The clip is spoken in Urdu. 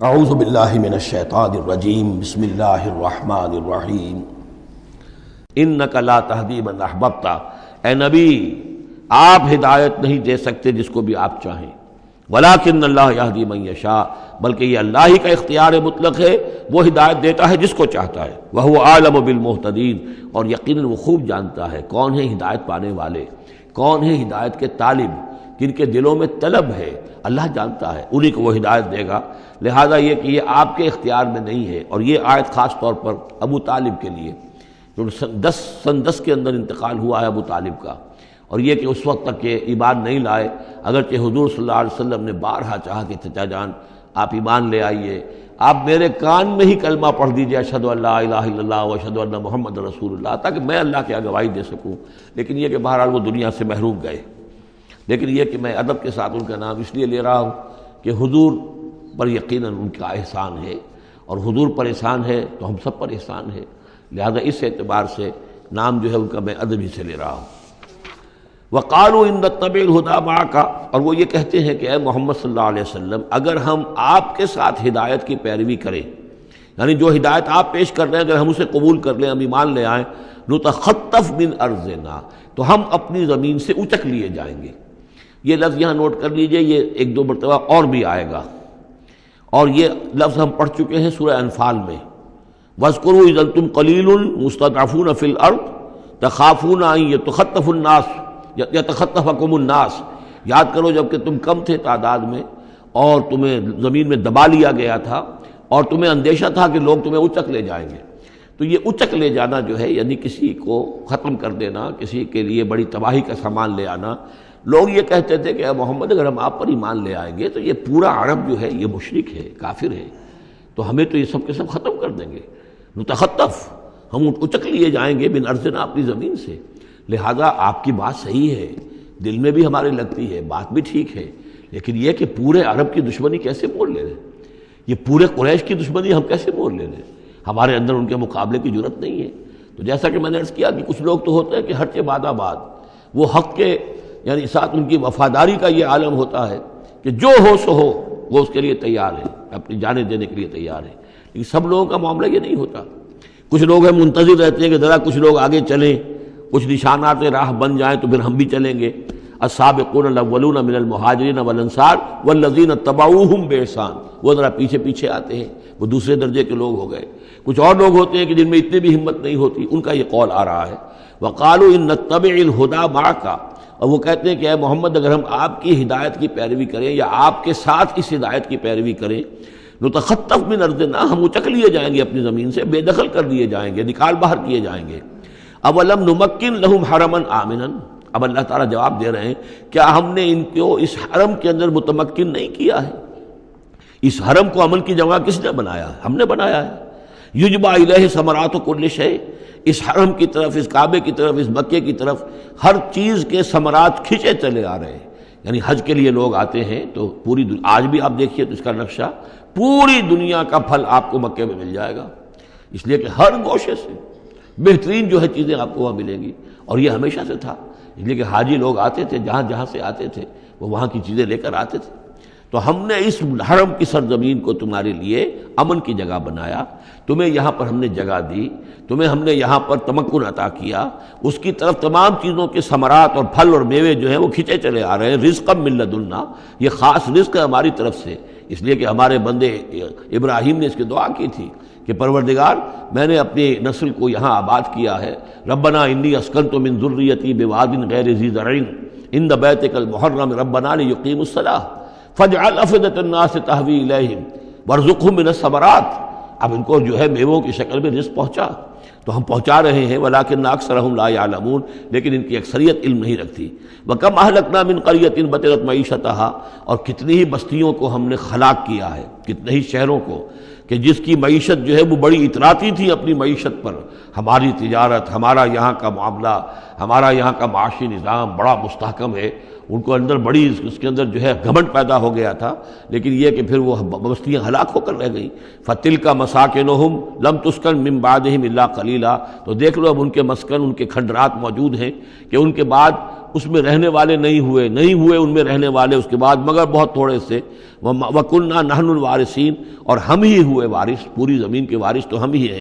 اعوذ باللہ من الشیطان الرجیم بسم اللہ الرحمن الرحیم انک لا تہدی من احببت، اے نبی آپ ہدایت نہیں دے سکتے جس کو بھی آپ چاہیں، ولکن اللہ یہدی من یشاء، بلکہ یہ اللہ ہی کا اختیار مطلق ہے، وہ ہدایت دیتا ہے جس کو چاہتا ہے، وہو اعلم بالمہتدین، اور یقیناً وہ خوب جانتا ہے کون ہے ہدایت پانے والے، کون ہے ہدایت کے طالب، جن کے دلوں میں طلب ہے، اللہ جانتا ہے، انہی کو وہ ہدایت دے گا۔ لہذا یہ کہ یہ آپ کے اختیار میں نہیں ہے، اور یہ آیت خاص طور پر ابو طالب کے لیے، جو سن 10 کے اندر انتقال ہوا ہے ابو طالب کا، اور یہ کہ اس وقت تک کہ ایمان نہیں لائے، اگرچہ حضور صلی اللہ علیہ وسلم نے بارہا چاہا کہ چچا جان آپ ایمان لے آئیے، آپ میرے کان میں ہی کلمہ پڑھ دیجئے اشہد ان لا الہ الا اللہ و اشہد ان محمد رسول اللہ، تاکہ میں اللہ کی گواہی دے سکوں، لیکن یہ کہ بہرحال وہ دنیا سے محروم گئے۔ لیکن یہ کہ میں ادب کے ساتھ ان کا نام اس لیے لے رہا ہوں کہ حضور پر یقیناً ان کا احسان ہے، اور حضور پر احسان ہے تو ہم سب پر احسان ہے، لہذا اس اعتبار سے نام جو ہے ان کا میں ادب ہی سے لے رہا ہوں۔ وقالوا ان نتبع الہدی معک، اور وہ یہ کہتے ہیں کہ اے محمد صلی اللہ علیہ وسلم اگر ہم آپ کے ساتھ ہدایت کی پیروی کریں، یعنی جو ہدایت آپ پیش کر رہے ہیں اگر ہم اسے قبول کر لیں، ہم ایمان لے آئیں، نتخطف من ارضنا، تو ہم اپنی زمین سے اچک لیے جائیں گے۔ یہ لفظ یہاں نوٹ کر لیجئے، یہ ایک دو مرتبہ اور بھی آئے گا، اور یہ لفظ ہم پڑھ چکے ہیں سورہ انفال میں، وَاذْكُرُوا إِذْ أَنْتُمْ قَلِيلٌ مُسْتَضْعَفُونَ فِي الْأَرْضِ تَخَافُونَ أَنْ يَتَخَطَّفَكُمُ النَّاسُ، یاد کرو جب کہ تم کم تھے تعداد میں اور تمہیں زمین میں دبا لیا گیا تھا، اور تمہیں اندیشہ تھا کہ لوگ تمہیں اچک لے جائیں گے۔ تو یہ اچک لے جانا جو ہے یعنی کسی کو ختم کر دینا، کسی کے لیے بڑی تباہی کا سامان لے آنا۔ لوگ یہ کہتے تھے کہ اے محمد اگر ہم آپ پر ایمان لے آئیں گے تو یہ پورا عرب جو ہے یہ مشرک ہے، کافر ہے، تو ہمیں تو یہ سب کے سب ختم کر دیں گے، نتخطف، ہم اچک لیے جائیں گے من ارضنا، اپنی زمین سے۔ لہذا آپ کی بات صحیح ہے، دل میں بھی ہمارے لگتی ہے، بات بھی ٹھیک ہے، لیکن یہ کہ پورے عرب کی دشمنی کیسے مول لے رہے ہیں، یہ پورے قریش کی دشمنی ہم کیسے مول لے رہے ہیں، ہمارے اندر ان کے مقابلے کی جرت نہیں ہے۔ تو جیسا کہ میں نے عرض کیا کہ کچھ لوگ تو ہوتے ہیں کہ ہر کے بعد آباد، وہ حق کے یعنی ساتھ ان کی وفاداری کا یہ عالم ہوتا ہے کہ جو ہو سو ہو، وہ اس کے لیے تیار ہے، اپنی جانیں دینے کے لیے تیار ہے، لیکن سب لوگوں کا معاملہ یہ نہیں ہوتا۔ کچھ لوگ ہیں منتظر رہتے ہیں کہ ذرا کچھ لوگ آگے چلیں، کچھ نشانات راہ بن جائیں تو پھر ہم بھی چلیں گے۔ السابقون الاولون من المہاجرین والانصار والذین اتبعوہم باحسان، وہ ذرا پیچھے پیچھے آتے ہیں، وہ دوسرے درجے کے لوگ ہو گئے۔ کچھ اور لوگ ہوتے ہیں کہ جن میں اتنی بھی ہمت نہیں ہوتی، ان کا یہ قول آ رہا ہے، وقالوا ان نتبع الہدی معک، اور وہ کہتے ہیں کہ اے محمد اگر ہم آپ کی ہدایت کی پیروی کریں یا آپ کے ساتھ اس ہدایت کی پیروی کریں، نتخطف من ارضنا، ہم اچک لیے جائیں گے اپنی زمین سے، بے دخل کر دیے جائیں گے، نکال باہر کیے جائیں گے۔ اولم نمکن لہم حرما آمنا، اب اللہ تعالیٰ جواب دے رہے ہیں کیا ہم نے ان کو اس حرم کے اندر متمکن نہیں کیا ہے؟ اس حرم کو امن کی جگہ کس نے بنایا ہے؟ ہم نے بنایا ہے۔ یجبا الیہ ثمرات کل شیء، اس حرم کی طرف، اس کعبے کی طرف، اس مکے کی طرف ہر چیز کے ثمرات کھنچے چلے آ رہے ہیں۔ یعنی حج کے لیے لوگ آتے ہیں تو پوری آج بھی آپ دیکھیے تو اس کا نقشہ، پوری دنیا کا پھل آپ کو مکے میں مل جائے گا، اس لیے کہ ہر گوشے سے بہترین جو ہے چیزیں آپ کو وہاں ملیں گی، اور یہ ہمیشہ سے تھا، اس لیے کہ حاجی لوگ آتے تھے، جہاں جہاں سے آتے تھے وہ وہاں کی چیزیں لے کر آتے تھے۔ تو ہم نے اس حرم کی سرزمین کو تمہارے لیے امن کی جگہ بنایا، تمہیں یہاں پر ہم نے جگہ دی، تمہیں ہم نے یہاں پر تمکن عطا کیا، اس کی طرف تمام چیزوں کے ثمرات اور پھل اور میوے جو ہیں وہ کھنچے چلے آ رہے ہیں۔ رزقا من لدنا، یہ خاص رزق ہے ہماری طرف سے، اس لیے کہ ہمارے بندے ابراہیم نے اس کی دعا کی تھی کہ پروردگار میں نے اپنی نسل کو یہاں آباد کیا ہے، ربنا انی اسکنت من ذریتی بواد غیر ذی زرع عند بیتک المحرم ربنا لیقیموا الصلاۃ فاجعل افئدۃ الناس تہوی الیہم وارزقہم من الثمرات۔ اب ان کو جو ہے میووں کی شکل میں رزق پہنچا تو ہم پہنچا رہے ہیں، ولکن اکثرہم لا یعلمون، لیکن ان کی اکثریت علم نہیں رکھتی۔ وکم اہلکنا من قریۃ بطرت معیشتھا، اور کتنی ہی بستیوں کو ہم نے ہلاک کیا ہے، کتنے ہی شہروں کو کہ جس کی معیشت جو ہے وہ بڑی اتراتی تھی اپنی معیشت پر، ہماری تجارت، ہمارا یہاں کا معاملہ، ہمارا یہاں کا معاشی نظام بڑا مستحکم ہے، ان کو اندر بڑی اس کے اندر جو ہے گھمنڈ پیدا ہو گیا تھا، لیکن یہ کہ پھر وہ بستیاں ہلاک ہو کر رہ گئیں۔ فَتِلْكَ مَسَاكِنُهُمْ لَمْ تُسْكَنْ مِنْ بَعْدِهِمْ إِلَّا قَلِيلًا، تو دیکھ لو اب ان کے مسکن، ان کے کھنڈرات موجود ہیں کہ ان کے بعد اس میں رہنے والے نہیں ہوئے ان میں رہنے والے اس کے بعد مگر بہت تھوڑے سے، وَكُنَّا نَحْنُ الْوَارِثِينَ، اور ہم ہی ہوئے وارث، پوری زمین کے وارث تو ہم ہی ہیں۔